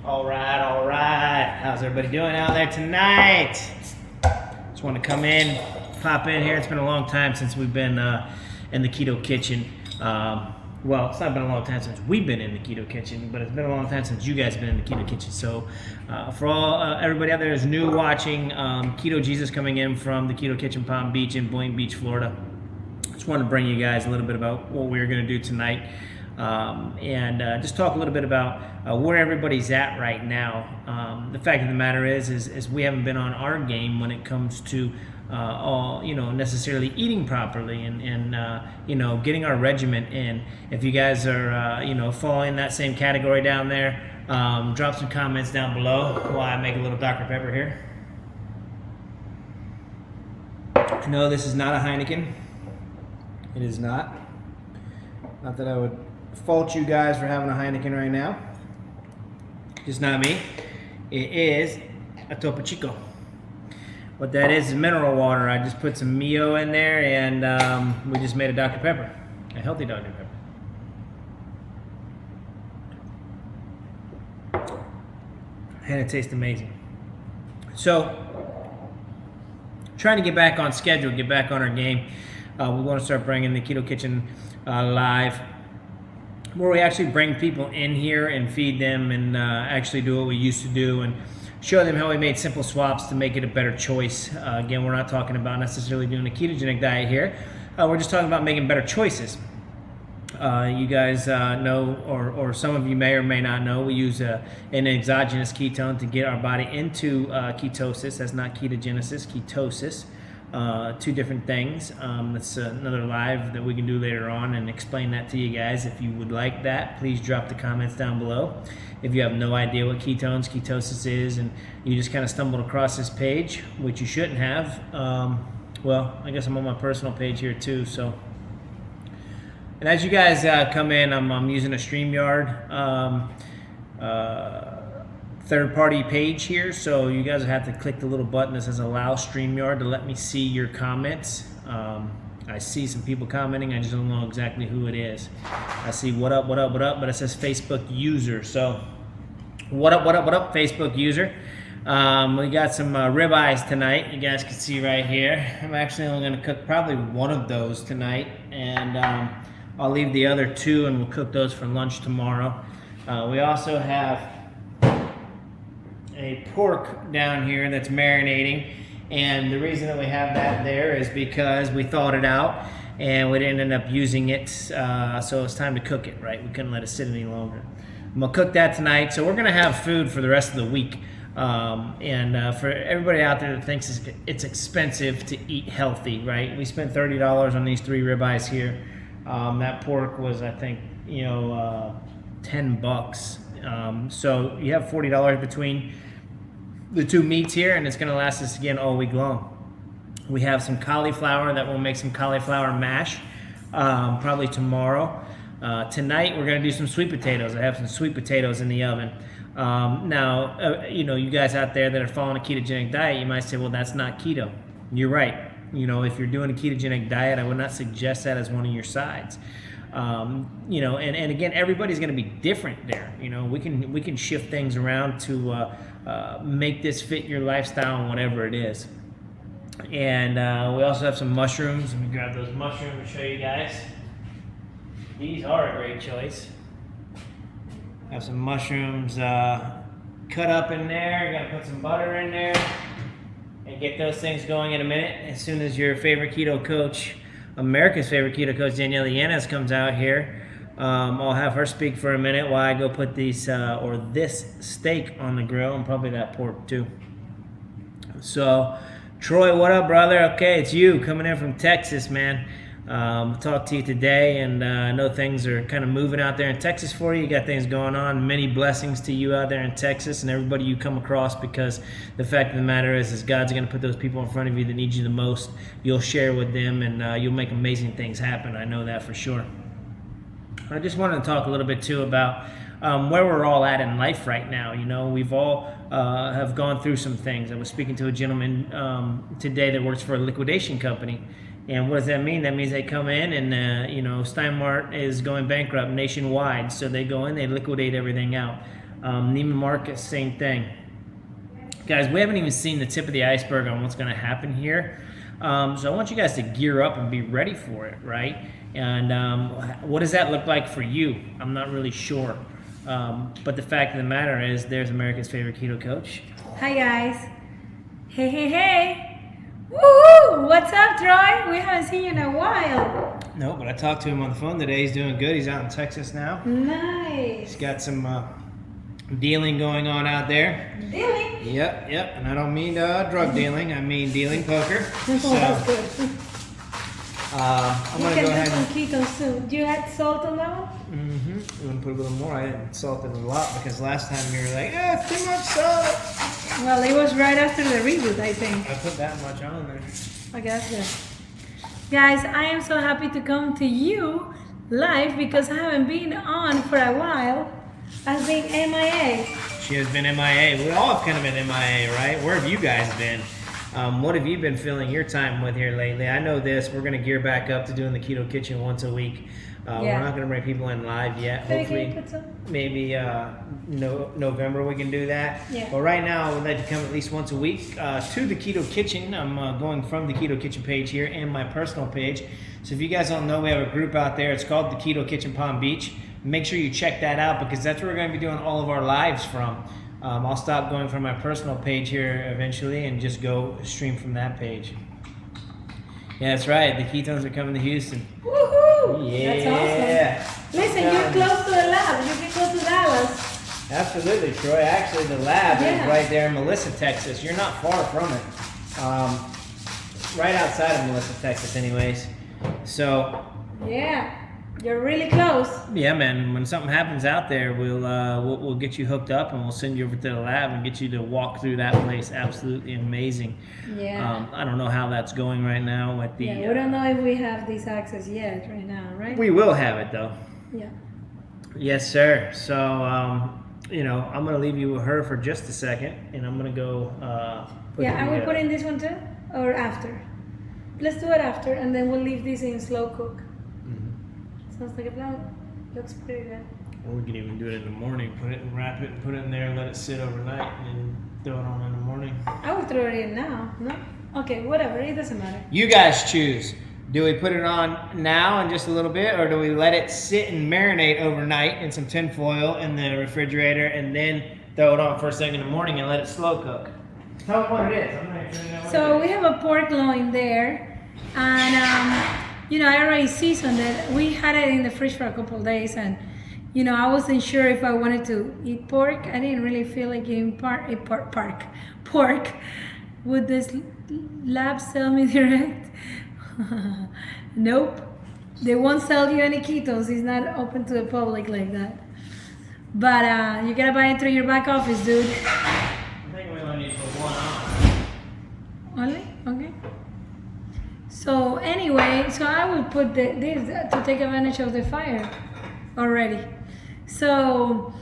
All right. How's everybody doing out there tonight? Just want to come in, pop in here. It's been a long time since we've been in the Keto Kitchen. Well, it's not been a long time since we've been in the Keto Kitchen, but it's been a long time since you guys have been in the Keto Kitchen. So for everybody out there who's new watching, Keto Jesus coming in from the Keto Kitchen Palm Beach in Boynton Beach, Florida. Just want to bring you guys a little bit about what we're going to do tonight. And just talk a little bit about where everybody's at right now. The fact of the matter is we haven't been on our game when it comes to necessarily eating properly and getting our regimen in. If you guys are falling in that same category down there, drop some comments down below while I make a little Dr. Pepper here. No, this is not a Heineken. It is not. Not that I would fault you guys for having a Heineken right now. Just not me. It is a Topo Chico. What that is mineral water. I just put some Mio in there and we just made a Dr. Pepper. A healthy Dr. Pepper. And it tastes amazing. So, trying to get back on schedule, get back on our game. We want to start bringing the Keto Kitchen live, where we actually bring people in here and feed them and actually do what we used to do and show them how we made simple swaps to make it a better choice. Again, we're not talking about necessarily doing a ketogenic diet here. We're just talking about making better choices. You guys know, or some of you may or may not know, we use an exogenous ketone to get our body into ketosis. That's not ketogenesis, ketosis. Two different things. That's another live that we can do later on and explain that to you guys. If you would like that, please drop the comments down below. If you have no idea what ketones, ketosis is, and you just kind of stumbled across this page, which you shouldn't have, well, I guess I'm on my personal page here too. So, and as you guys come in, I'm using a StreamYard third-party page here, so you guys have to click the little button that says allow StreamYard to let me see your comments. I see some people commenting. I just don't know exactly who it is. I see what up, but it says Facebook user. So what up, Facebook user. We got some ribeyes tonight. You guys can see right here. I'm actually only going to cook probably one of those tonight, and I'll leave the other two and we'll cook those for lunch tomorrow. We also have a pork down here that's marinating, and the reason that we have that there is because we thawed it out and we didn't end up using it, so it's time to cook it, right? We couldn't let it sit any longer. I'm gonna cook that tonight, so we're gonna have food for the rest of the week. For everybody out there that thinks it's expensive to eat healthy, right? We spent $30 on these 3 ribeyes here. That pork was, I think, $10. So you have $40 between the 2 meats here, and it's going to last us again all week long. We have some cauliflower that we'll make some cauliflower mash probably tomorrow. Tonight we're going to do some sweet potatoes. I have some sweet potatoes in the oven. You guys out there that are following a ketogenic diet, you might say, well, that's not keto. You're right. If you're doing a ketogenic diet, I would not suggest that as one of your sides. And again, everybody's going to be different there. We can shift things around to make this fit your lifestyle and whatever it is. And we also have some mushrooms. Let me grab those mushrooms and show you guys. These are a great choice. Have some mushrooms cut up in there. Got to put some butter in there and get those things going in a minute. As soon as your favorite keto coach, America's favorite keto coach, Danielle Yanez, comes out here, I'll have her speak for a minute while I go put these this steak on the grill, and probably that pork too. So, Troy, what up, brother? Okay, it's you coming in from Texas, man. Talk to you today, and I know things are kind of moving out there in Texas for you. You got things going on. Many blessings to you out there in Texas and everybody you come across, because the fact of the matter is God's going to put those people in front of you that need you the most. You'll share with them, and you'll make amazing things happen. I know that for sure. I just wanted to talk a little bit too about where we're all at in life right now. You know, we've all have gone through some things. I was speaking to a gentleman today that works for a liquidation company. And what does that mean? That means they come in and, Steinmart is going bankrupt nationwide. So they go in, they liquidate everything out. Neiman Marcus, same thing. Guys, we haven't even seen the tip of the iceberg on what's going to happen here. So I want you guys to gear up and be ready for it, right? And what does that look like for you? I'm not really sure. But the fact of the matter is, there's America's favorite keto coach. Hi, guys. Hey. Woohoo! What's up, Troy? We haven't seen you in a while. No, but I talked to him on the phone today. He's doing good. He's out in Texas now. Nice. He's got some dealing going on out there. Dealing? Yep. And I don't mean drug dealing. I mean dealing poker. So, that's good. I'm going to go ahead and... You can do some keto soup. Do you add salt on that one? Mm-hmm. I'm going to put a little more. I didn't salt it a lot because last time you were like, it's too much salt. Well, it was right after the reboot, I think. I put that much on there. I guess so. Guys, I am so happy to come to you live because I haven't been on for a while. I've been MIA. She has been MIA. We all have kind of been MIA, right? Where have you guys been? What have you been filling your time with here lately? I know this. We're going to gear back up to doing the Keto Kitchen once a week. We're not going to bring people in live yet. Hopefully, maybe November we can do that. Yeah. But right now, I would like to come at least once a week to the Keto Kitchen. I'm going from the Keto Kitchen page here and my personal page. So if you guys don't know, we have a group out there. It's called the Keto Kitchen Palm Beach. Make sure you check that out because that's where we're going to be doing all of our lives from. I'll stop going from my personal page here eventually and just go stream from that page. Yeah, that's right. The ketones are coming to Houston. Woohoo! Yeah. That's awesome. Listen, you're close to the lab. You can go to Dallas. Absolutely, Troy. Actually, the lab is right there in Melissa, Texas. You're not far from it. Right outside of Melissa, Texas, anyways. So. Yeah. You're really close. Yeah, man. When something happens out there, we'll get you hooked up and we'll send you over to the lab and get you to walk through that place. Absolutely amazing. Yeah. I don't know how that's going right now at the. Yeah, we don't know if we have this access yet right now, right? We will have it though. Yeah. Yes, sir. So, I'm gonna leave you with her for just a second, and I'm gonna go. Are we putting this one too, or after? Let's do it after, and then we'll leave this in slow cook. Sounds like a plan. Looks pretty good. Or we can even do it in the morning. Put it and wrap it and put it in there and let it sit overnight and then throw it on in the morning. I would throw it in now. No? Okay, whatever. It doesn't matter. You guys choose. Do we put it on now in just a little bit, or do we let it sit and marinate overnight in some tin foil in the refrigerator and then throw it on first thing in the morning and let it slow cook? Tell me what it is. I'm not sure what So we have a pork loin there, and I already seasoned it. We had it in the fridge for a couple of days, and I wasn't sure if I wanted to eat pork. I didn't really feel like eating pork. Would this lab sell me direct? Nope. They won't sell you any ketos. It's not open to the public like that. But you gotta buy it through your back office, dude. I think we only need to put one on. Only? Okay. So anyway, I would put this to take advantage of the fire already. So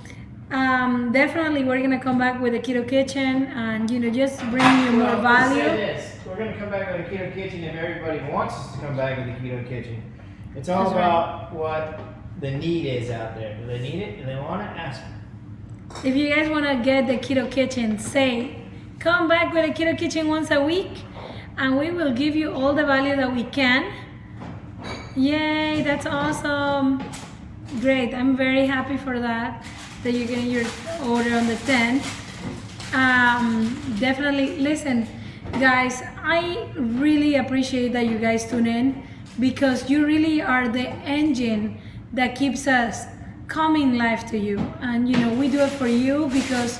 definitely we're gonna come back with the Keto Kitchen and just bring you more value. Say this. We're gonna come back with the Keto Kitchen if everybody wants us to come back with the Keto Kitchen. It's all about what the need is out there. Do they need it? Do they want it? Ask them. If you guys wanna get the Keto Kitchen, come back with the Keto Kitchen once a week. And we will give you all the value that we can. Yay, that's awesome. Great, I'm very happy for that you're getting your order on the 10th. Definitely, listen, guys, I really appreciate that you guys tune in because you really are the engine that keeps us coming life to you. And we do it for you because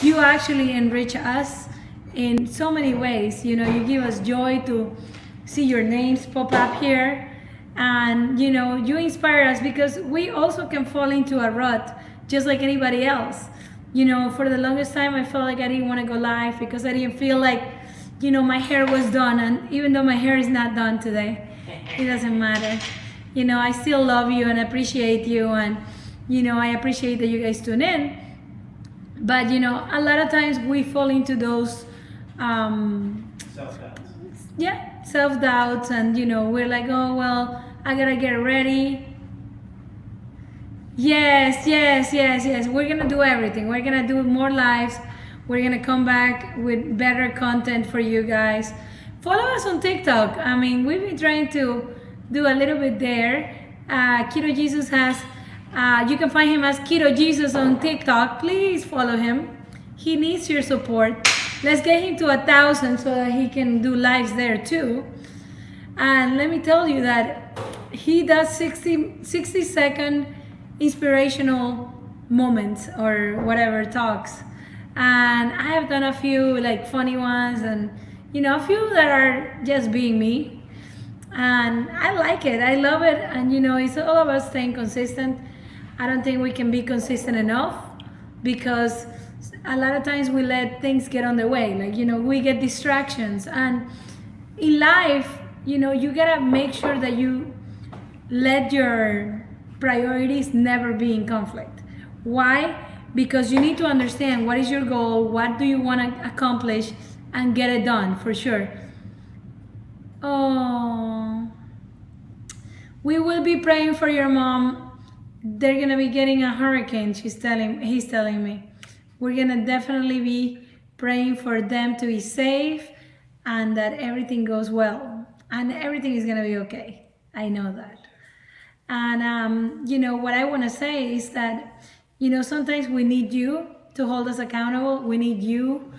you actually enrich us in so many ways. You give us joy to see your names pop up here, and you inspire us because we also can fall into a rut just like anybody else. For the longest time I felt like I didn't want to go live because I didn't feel like my hair was done, and even though my hair is not done today, it doesn't matter. I still love you and appreciate you, and I appreciate that you guys tune in. But a lot of times we fall into those self-doubts, and we're like, oh well, I gotta get ready. Yes, we're gonna do everything. We're gonna do more lives. We're gonna come back with better content for you guys. Follow us on TikTok. I mean, we've been trying to do a little bit there. Keto Jesus has, you can find him as Keto Jesus on TikTok. Please follow him. He needs your support. Let's get him to 1,000 so that he can do lives there too. And let me tell you that he does 60-second inspirational moments or whatever talks. And I have done a few like funny ones, and a few that are just being me. And I like it. I love it. And it's all about staying consistent. I don't think we can be consistent enough because a lot of times we let things get on the way. Like, we get distractions. And in life, you gotta make sure that you let your priorities never be in conflict. Why? Because you need to understand what is your goal, what do you want to accomplish, and get it done for sure. Oh, we will be praying for your mom. They're gonna be getting a hurricane. He's telling me. We're gonna definitely be praying for them to be safe and that everything goes well, and everything is gonna be okay. I know that. And what I want to say is that sometimes we need you to hold us accountable. We need you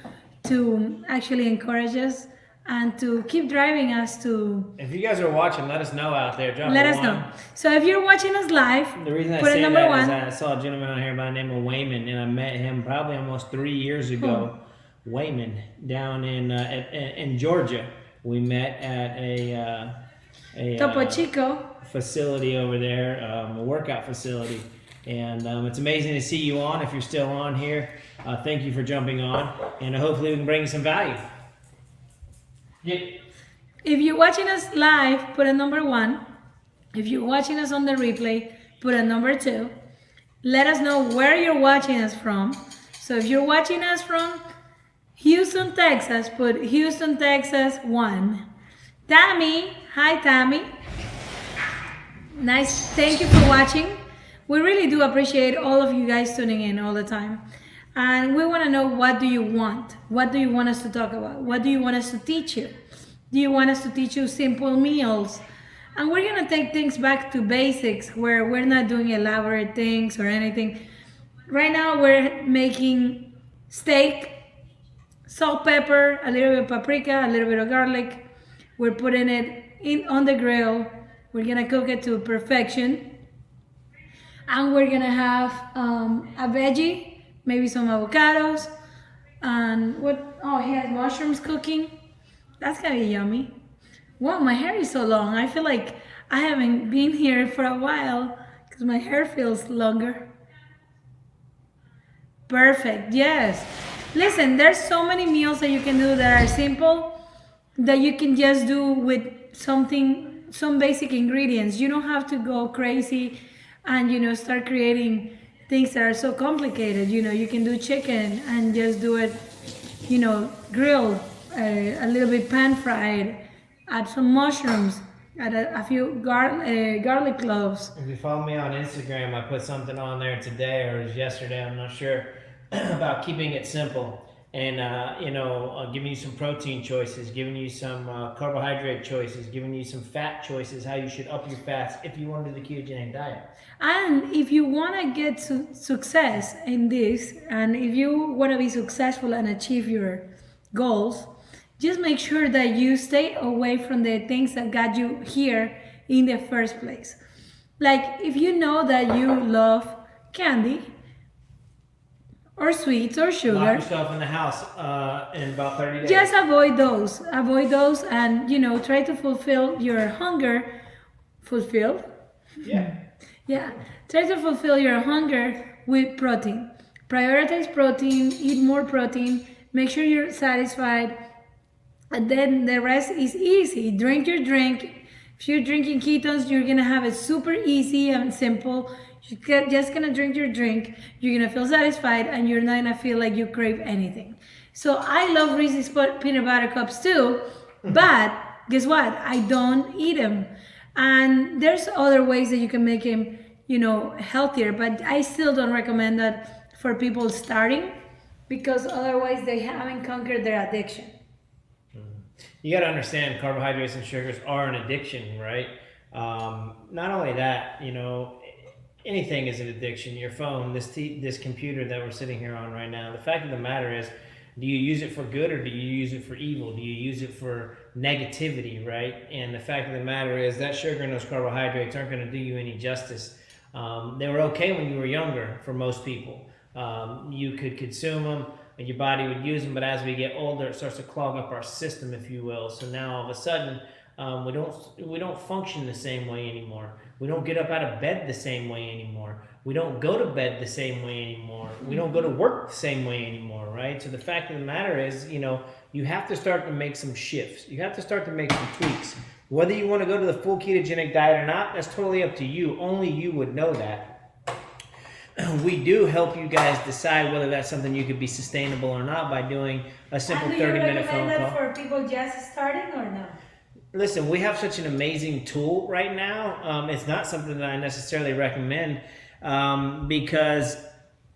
to actually encourage us and to keep driving us to. If you guys are watching, let us know out there. Let us know. So if you're watching us live, the reason I put say number that one. is I saw a gentleman out here by the name of Wayman, and I met him probably almost 3 years ago. Wayman down in Georgia. We met at a Topo Chico facility over there, a workout facility. And it's amazing to see you on. If you're still on here, thank you for jumping on, and hopefully we can bring you some value. If you're watching us live, put a number one. If you're watching us on the replay, put a number two. Let us know where you're watching us from. So if you're watching us from Houston, Texas, put Houston, Texas 1. Tammy, hi Tammy. Nice, thank you for watching. We really do appreciate all of you guys tuning in all the time. And we want to know, what do you want? What do you want us to talk about? What do you want us to teach you? Do you want us to teach you simple meals? And we're going to take things back to basics where we're not doing elaborate things or anything. Right now we're making steak, salt, pepper, a little bit of paprika, a little bit of garlic. We're putting it on the grill. We're going to cook it to perfection. And we're going to have a veggie, maybe some avocados. And what? Oh, he has mushrooms cooking. That's going to be yummy. Wow, my hair is so long. I feel like I haven't been here for a while because my hair feels longer. Perfect, yes. Listen, there's so many meals that you can do that are simple, that you can just do with some basic ingredients. You don't have to go crazy and start creating things that are so complicated. You can do chicken and just do it, grilled, a little bit pan fried, add some mushrooms, add a few garlic cloves. If you follow me on Instagram, I put something on there today, or it was yesterday, I'm not sure, about keeping it simple. And giving you some protein choices, giving you some carbohydrate choices, giving you some fat choices, how you should up your fats if you want to do the ketogenic diet. And if you want to get success in this, and if you want to be successful and achieve your goals, just make sure that you stay away from the things that got you here in the first place. Like if you know that you love candy or sweets or Lock sugar, yourself in the house in about 30 days. just avoid those. Avoid those, and try to fulfill your hunger. Fulfill? Yeah. Yeah. Try to fulfill your hunger with protein. Prioritize protein, eat more protein, make sure you're satisfied, and then the rest is easy. Drink your drink. If you're drinking ketones, you're gonna have it super easy and simple. You're just gonna drink your drink. You're gonna feel satisfied, and you're not gonna feel like you crave anything. So I love Reese's peanut butter cups too, but guess what? I don't eat them. And there's other ways that you can make them, healthier. But I still don't recommend that for people starting, because otherwise they haven't conquered their addiction. You got to understand carbohydrates and sugars are an addiction, right? Not only that, anything is an addiction. Your phone, this computer that we're sitting here on right now. The fact of the matter is, do you use it for good or do you use it for evil? Do you use it for negativity, right? And the fact of the matter is that sugar and those carbohydrates aren't going to do you any justice. They were okay when you were younger for most people. You could consume them and your body would use them, but as we get older, it starts to clog up our system, if you will. So now all of a sudden, we don't function the same way anymore. We don't get up out of bed the same way anymore. We don't go to bed the same way anymore. We don't go to work the same way anymore, right? So the fact of the matter is, you have to start to make some shifts. You have to start to make some tweaks. Whether you want to go to the full ketogenic diet or not, that's totally up to you. Only you would know that. We do help you guys decide whether that's something you could be sustainable or not by doing a simple 30-minute phone call. Do you recommend that for people just starting or no? Listen, we have such an amazing tool right now. It's not something that I necessarily recommend because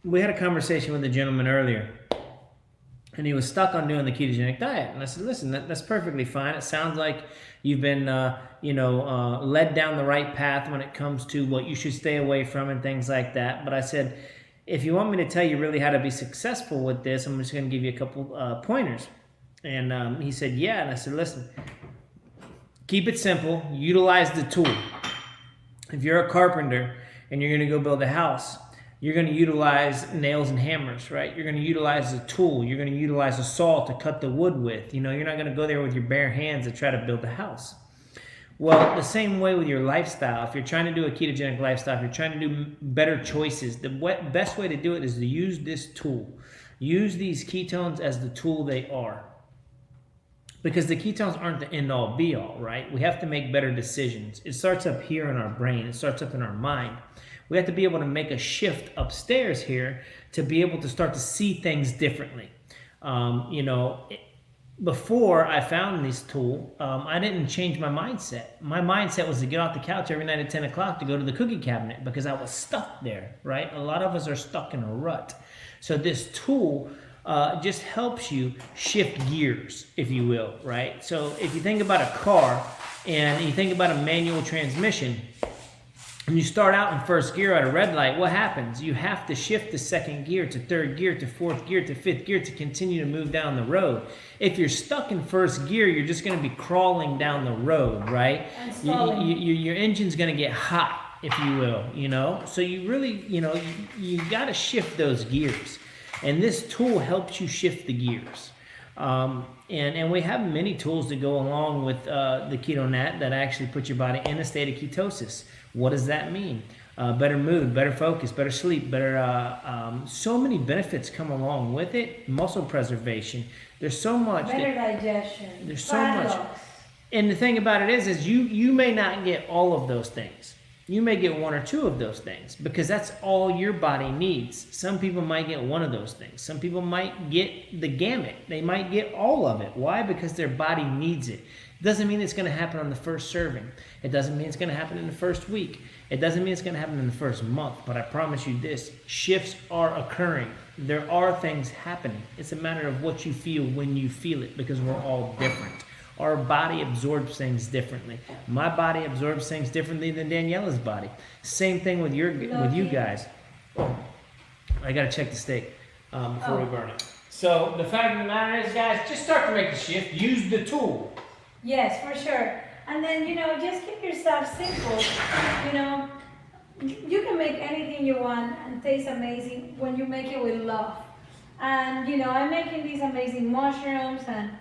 we had a conversation with a gentleman earlier, and he was stuck on doing the ketogenic diet. And I said, listen, that's perfectly fine. It sounds like you've been, led down the right path when it comes to what you should stay away from and things like that. But I said, if you want me to tell you really how to be successful with this, I'm just going to give you a couple pointers. And he said, yeah. And I said, listen, keep it simple. Utilize the tool. If you're a carpenter and you're going to go build a house, you're going to utilize nails and hammers, right? You're going to utilize a tool. You're going to utilize a saw to cut the wood with. You're not going to go there with your bare hands to try to build a house. Well, the same way with your lifestyle. If you're trying to do a ketogenic lifestyle, if you're trying to do better choices, the best way to do it is to use this tool. Use these ketones as the tool they are. Because the ketones aren't the end-all, be-all, right? We have to make better decisions. It starts up here in our brain. It starts up in our mind. We have to be able to make a shift upstairs here to be able to start to see things differently. Before I found this tool, I didn't change my mindset. My mindset was to get off the couch every night at 10 o'clock to go to the cookie cabinet because I was stuck there, right? A lot of us are stuck in a rut. So this tool just helps you shift gears, if you will, right? So if you think about a car and you think about a manual transmission, and you start out in first gear at a red light, what happens? You have to shift to second gear, to third gear, to fourth gear, to fifth gear to continue to move down the road. If you're stuck in first gear, you're just going to be crawling down the road, right? Your engine's going to get hot, if you will, So you really, you got to shift those gears. And this tool helps you shift the gears. And we have many tools that go along with the Keto Nat that actually put your body in a state of ketosis. What does that mean? Better mood, better focus, better sleep, so many benefits come along with it. Muscle preservation. There's so much. Better digestion. There's so much. And the thing about it is you may not get all of those things. You may get one or two of those things because that's all your body needs. Some people might get one of those things. Some people might get the gamut. They might get all of it. Why? Because their body needs it. It doesn't mean it's going to happen on the first serving. It doesn't mean it's going to happen in the first week. It doesn't mean it's going to happen in the first month. But I promise you this, shifts are occurring. There are things happening. It's a matter of what you feel when you feel it because we're all different. Our body absorbs things differently. My body absorbs things differently than Daniela's body. Same thing with you guys. Oh, I gotta check the steak before we burn it. So the fact of the matter is, guys, just start to make the shift. Use the tool. Yes, for sure. And then just keep yourself simple. you can make anything you want and taste amazing when you make it with love. And I'm making these amazing mushrooms, and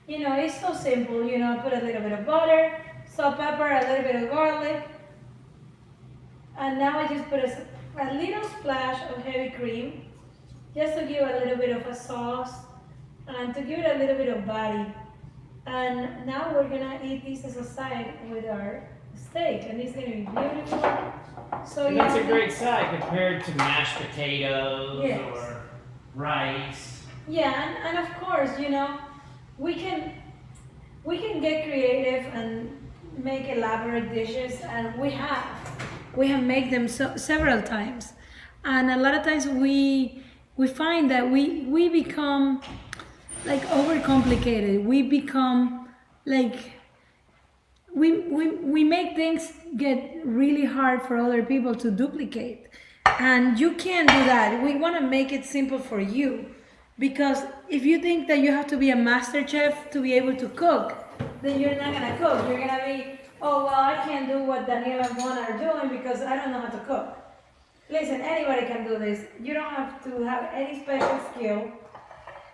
it's so simple. I put a little bit of butter, salt, pepper, a little bit of garlic, and now I just put a little splash of heavy cream, just to give a little bit of a sauce and to give it a little bit of body. And now we're gonna eat this as a side with our steak, and it's gonna be beautiful. So And that's a great side compared to mashed potatoes Yes. or rice. Yeah, and of course, we can get creative and make elaborate dishes, and we have made them several times, and a lot of times we find that we become like overcomplicated. We become like we make things get really hard for other people to duplicate, and you can't do that. We want to make it simple for you, because if you think that you have to be a master chef to be able to cook, then you're not gonna cook. You're gonna be, oh well, I can't do what Daniel and Juan are doing because I don't know how to cook. Listen, anybody can do this. You don't have to have any special skill.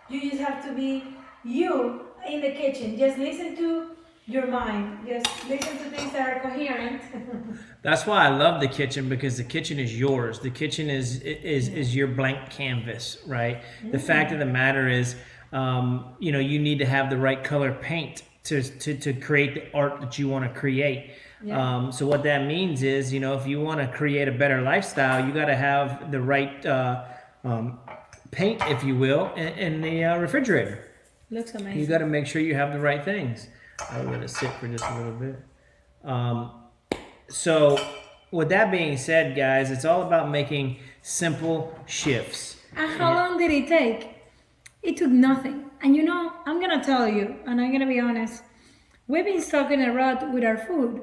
You just have to be you in the kitchen. Just listen to your mind. Just listen to things that are coherent. That's why I love the kitchen, because the kitchen is yours. The kitchen is your blank canvas, right? The fact of the matter is, you need to have the right color paint to create the art that you want to create. Yeah. So what that means is, if you want to create a better lifestyle, you got to have the right paint, if you will, in the refrigerator. Looks amazing. You got to make sure you have the right things. I'll let it sit for just a little bit. So with that being said, guys, it's all about making simple shifts. And how long did it take? It took nothing. And I'm going to tell you, and I'm going to be honest, we've been stuck in a rut with our food.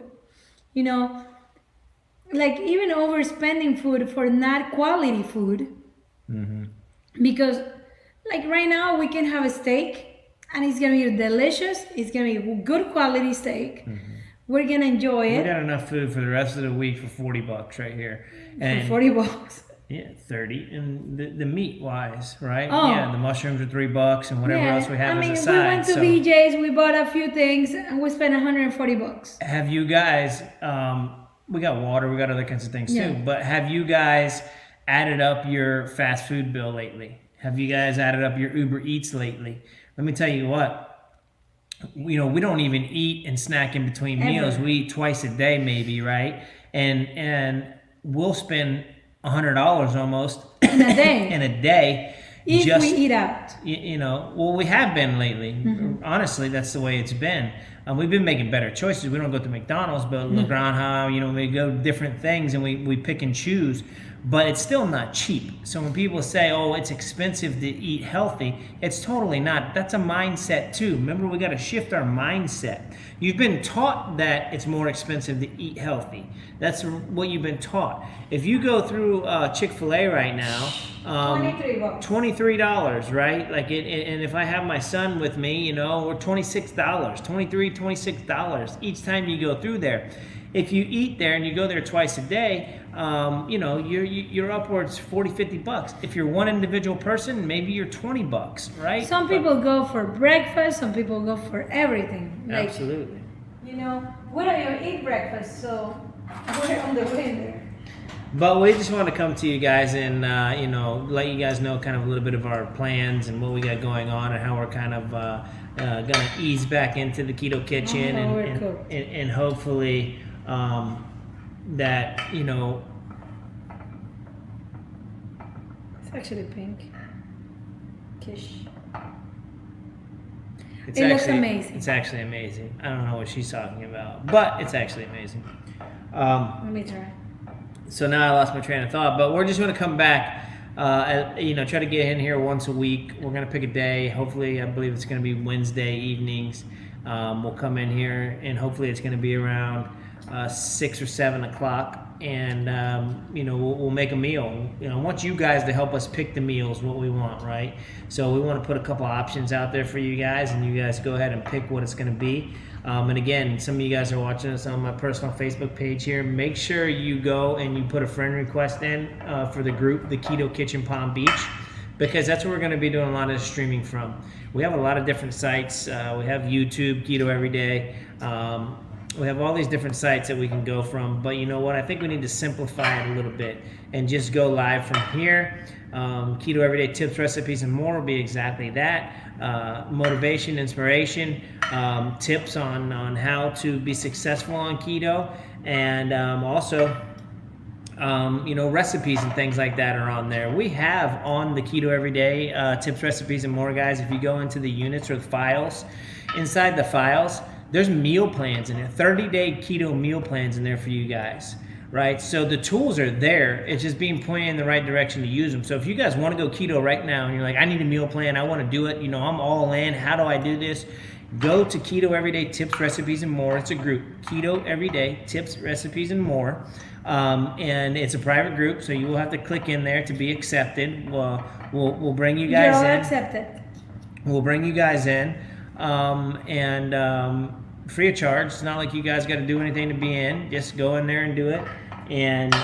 Like even overspending food for not quality food. Mm-hmm. Because like right now we can have a steak and it's going to be delicious. It's going to be good quality steak. Mm-hmm. We're going to enjoy it. We got enough food for the rest of the week for $40 right here. And for $40. Yeah, 30. And the meat wise, right? Oh. Yeah, the mushrooms are $3 and whatever else we have as a side. We went to BJ's, we bought a few things, and we spent $140. Have you guys, we got water, we got other kinds of things too, but have you guys added up your fast food bill lately? Have you guys added up your Uber Eats lately? Let me tell you what, we don't even eat and snack in between meals. We eat twice a day maybe, right? And we'll spend $100 almost in a day. If we eat out. Well, we have been lately. Mm-hmm. Honestly, that's the way it's been. We've been making better choices. We don't go to McDonald's, but Le Grand, we go different things and we pick and choose. But it's still not cheap. So when people say, oh, it's expensive to eat healthy, it's totally not. That's a mindset too. Remember, we got to shift our mindset. You've been taught that it's more expensive to eat healthy. That's what you've been taught. If you go through Chick-fil-A right now, $23, right? And if I have my son with me, we're $26, $26 each time you go through there. If you eat there and you go there twice a day, you're upwards $40-$50. If you're one individual person, maybe you're $20, right? Some people go for breakfast, some people go for everything. Absolutely. We don't even eat breakfast, so we're on the way there. But we just want to come to you guys and let you guys know kind of a little bit of our plans and what we got going on and how we're kind of gonna ease back into the keto kitchen and hopefully that it's actually pink. Kish. It looks amazing. It's actually amazing. I don't know what she's talking about, but it's actually amazing. Let me try. So now I lost my train of thought, but we're just going to come back, try to get in here once a week. We're going to pick a day. Hopefully, I believe it's going to be Wednesday evenings. We'll come in here, and hopefully it's going to be around 6 or 7 o'clock. we'll make a meal. I want you guys to help us pick the meals, what we want, right? So we want to put a couple options out there for you guys, and you guys go ahead and pick what it's going to be. And again, some of you guys are watching us on my personal Facebook page here. Make sure you go and you put a friend request in for the group, the Keto Kitchen Palm Beach, because that's where we're going to be doing a lot of streaming from. We have a lot of different sites. We have YouTube, Keto Everyday. We have all these different sites that we can go from, but you know what? I think we need to simplify it a little bit and just go live from here. Keto Everyday Tips, Recipes, and More will be exactly that. Motivation, inspiration, tips on how to be successful on keto, and also recipes and things like that are on there. We have on the Keto Everyday Tips, Recipes, and More, guys. If you go into the units or the files, inside the files, there's meal plans in there, 30-day keto meal plans in there for you guys, right? So the tools are there. It's just being pointed in the right direction to use them. So if you guys want to go keto right now and you're like, I need a meal plan, I want to do it, I'm all in, how do I do this? Go to Keto Everyday Tips, Recipes, and More. It's a group, Keto Everyday Tips, Recipes, and More. And it's a private group, so you will have to click in there to be accepted. We'll bring you guys in. You're all accepted. We'll bring you guys in. Free of charge. It's not like you guys got to do anything to be in. Just go in there and do it. And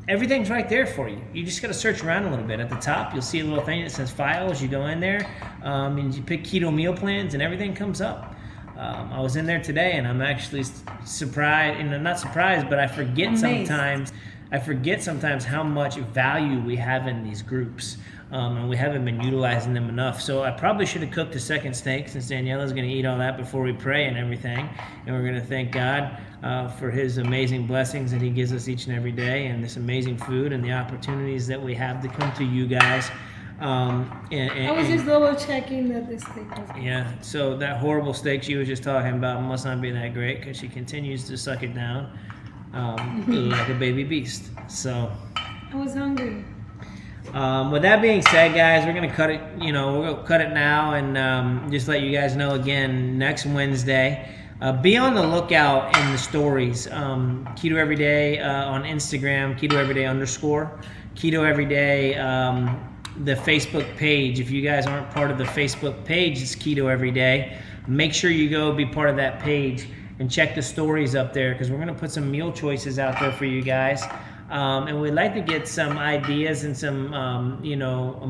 everything's right there for you. You just got to search around a little bit. At the top, you'll see a little thing that says files. You go in there and you pick keto meal plans, and everything comes up. I was in there today, and I'm actually surprised, and I'm not surprised, but I forget sometimes how much value we have in these groups. And we haven't been utilizing them enough. So I probably should have cooked a second steak, since Daniela's going to eat all that before we pray and everything. And we're going to thank God for his amazing blessings that he gives us each and every day, and this amazing food and the opportunities that we have to come to you guys. I was just double checking that the steak was good. Yeah, so that horrible steak she was just talking about must not be that great, because she continues to suck it down like a baby beast. So I was hungry. With that being said, guys, we're gonna cut it. We're gonna cut it now, and just let you guys know again, next Wednesday. Be on the lookout in the stories. Keto Everyday on Instagram, Keto Everyday _ Keto Everyday. The Facebook page. If you guys aren't part of the Facebook page, it's Keto Everyday. Make sure you go be part of that page and check the stories up there, because we're gonna put some meal choices out there for you guys. And we'd like to get some ideas and some,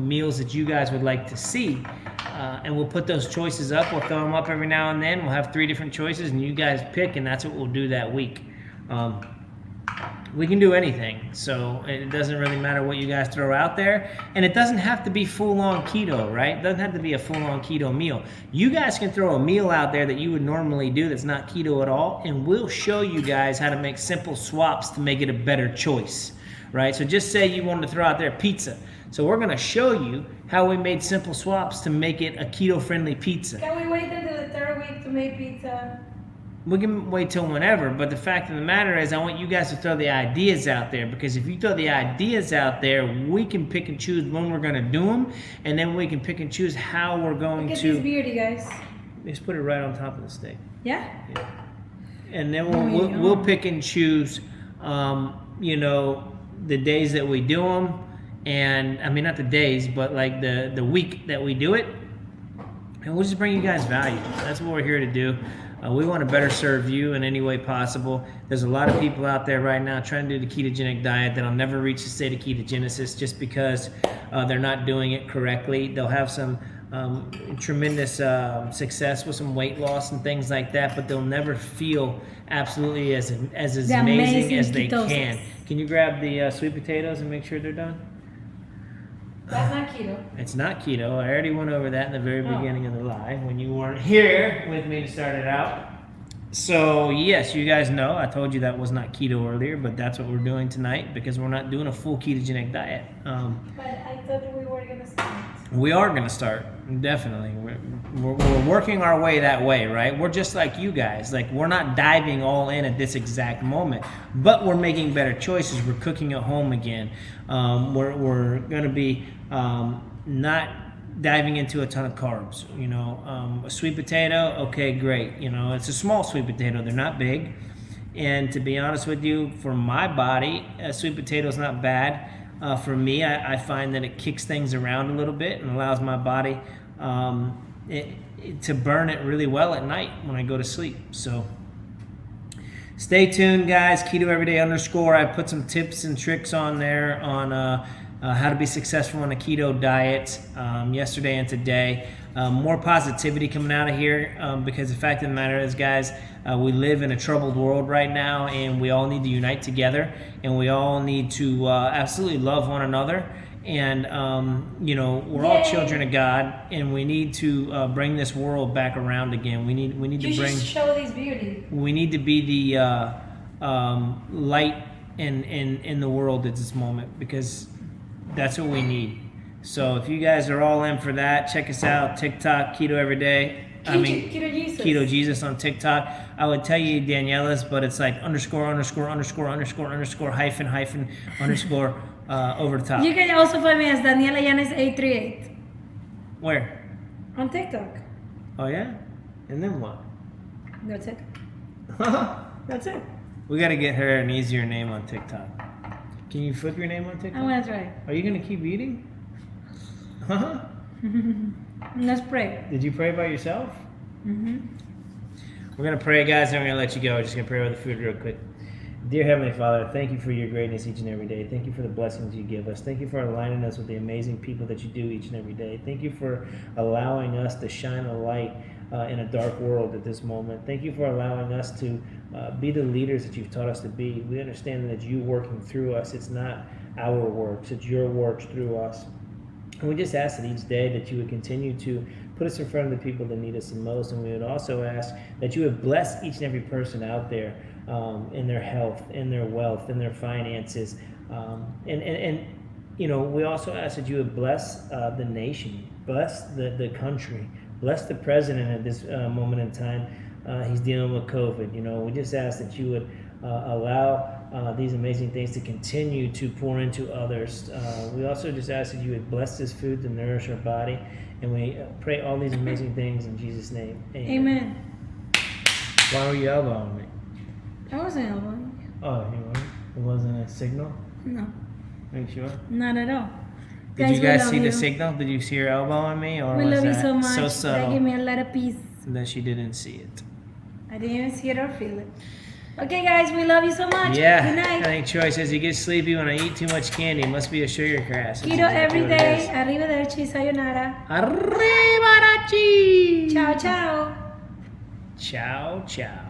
meals that you guys would like to see. And we'll put those choices up. We'll throw them up every now and then. We'll have 3 different choices, and you guys pick, and that's what we'll do that week. We can do anything, so it doesn't really matter what you guys throw out there. And it doesn't have to be full-on keto, right? It doesn't have to be a full-on keto meal. You guys can throw a meal out there that you would normally do that's not keto at all, and we'll show you guys how to make simple swaps to make it a better choice, right? So just say you wanted to throw out there pizza. So we're going to show you how we made simple swaps to make it a keto-friendly pizza. Can we wait until the 3rd week to make pizza? We can wait till whenever, but the fact of the matter is I want you guys to throw the ideas out there, because if you throw the ideas out there, we can pick and choose when we're going to do them, and then we can pick and choose how we're going Look at to... this beauty, guys. Just put it right on top of the steak. Yeah? And then we'll pick and choose, the days that we do them, and, I mean, not the days, but like the week that we do it, and we'll just bring you guys value. That's what we're here to do. We want to better serve you in any way possible. There's a lot of people out there right now trying to do the ketogenic diet that'll never reach the state of ketogenesis just because they're not doing it correctly. They'll have some tremendous success with some weight loss and things like that, but they'll never feel absolutely as amazing as they can. Can you grab the sweet potatoes and make sure they're done? That's not keto. It's not keto. I already went over that in the very beginning of the live when you weren't here with me to start it out. So yes, you guys know I told you that was not keto earlier, but that's what we're doing tonight, because we're not doing a full ketogenic diet. But I thought we were going to start. We are going to start, definitely. We're working our way that way, right? We're just like you guys. Like, we're not diving all in at this exact moment, but we're making better choices. We're cooking at home again. We're going to be not diving into a ton of carbs. A sweet potato, okay, great. It's a small sweet potato. They're not big. And to be honest with you, for my body, sweet potato is not bad. For me, I find that it kicks things around a little bit and allows my body to burn it really well at night when I go to sleep. So stay tuned, guys. Keto Everyday _ I put some tips and tricks on there on how to be successful on a keto diet yesterday and today. More positivity coming out of here because the fact of the matter is, guys, we live in a troubled world right now, and we all need to unite together, and we all need to absolutely love one another. And we're all children of God, and we need to bring this world back around again. We need to bring. You should show this beauty. We need to be the light in the world at this moment, because that's what we need. So if you guys are all in for that, check us out. TikTok, Keto Everyday. Keto Jesus. Keto Jesus on TikTok. I would tell you Daniela's, but it's like _ _ _ _ _ _ _ over the top. You can also find me as Daniela Yanes 838 Where? on TikTok. Oh yeah? And then what? That's it. That's it. We got to get her an easier name on TikTok. Can you flip your name on TikTok? I'm gonna try. Are you gonna keep eating? Let's pray. Did you pray by yourself? Mm-hmm. We're going to pray, guys, and we're going to let you go. We're just going to pray over the food real quick. Dear Heavenly Father, thank you for your greatness each and every day. Thank you for the blessings you give us. Thank you for aligning us with the amazing people that you do each and every day. Thank you for allowing us to shine a light in a dark world at this moment. Thank you for allowing us to be the leaders that you've taught us to be. We understand that you working through us. It's not our works. It's your works through us. And we just ask that each day that you would continue to put us in front of the people that need us the most. And we would also ask that you would bless each and every person out there in their health, in their wealth, in their finances. We also ask that you would bless the nation, bless the country, bless the president at this moment in time. He's dealing with COVID. We just ask that you would allow these amazing things to continue to pour into others. We also just ask that you would bless this food to nourish our body, and we pray all these amazing things in Jesus' name. Amen. Why were you elbowing me? I wasn't elbowing you. Oh, you weren't? It wasn't a signal? No. Are you sure? Not at all. Did you guys see the signal? Did you see her elbowing me? Or we was love you that so much. so subtle That gave me a lot of peace. that she didn't see it? I didn't even see it or feel it. Okay, guys, we love you so much. Yeah. Good night. I think Troy says you get sleepy when I eat too much candy. It must be a sugar crash. Keto every day. Arrivederci, sayonara. Arrivederci. Ciao, ciao. Ciao, ciao.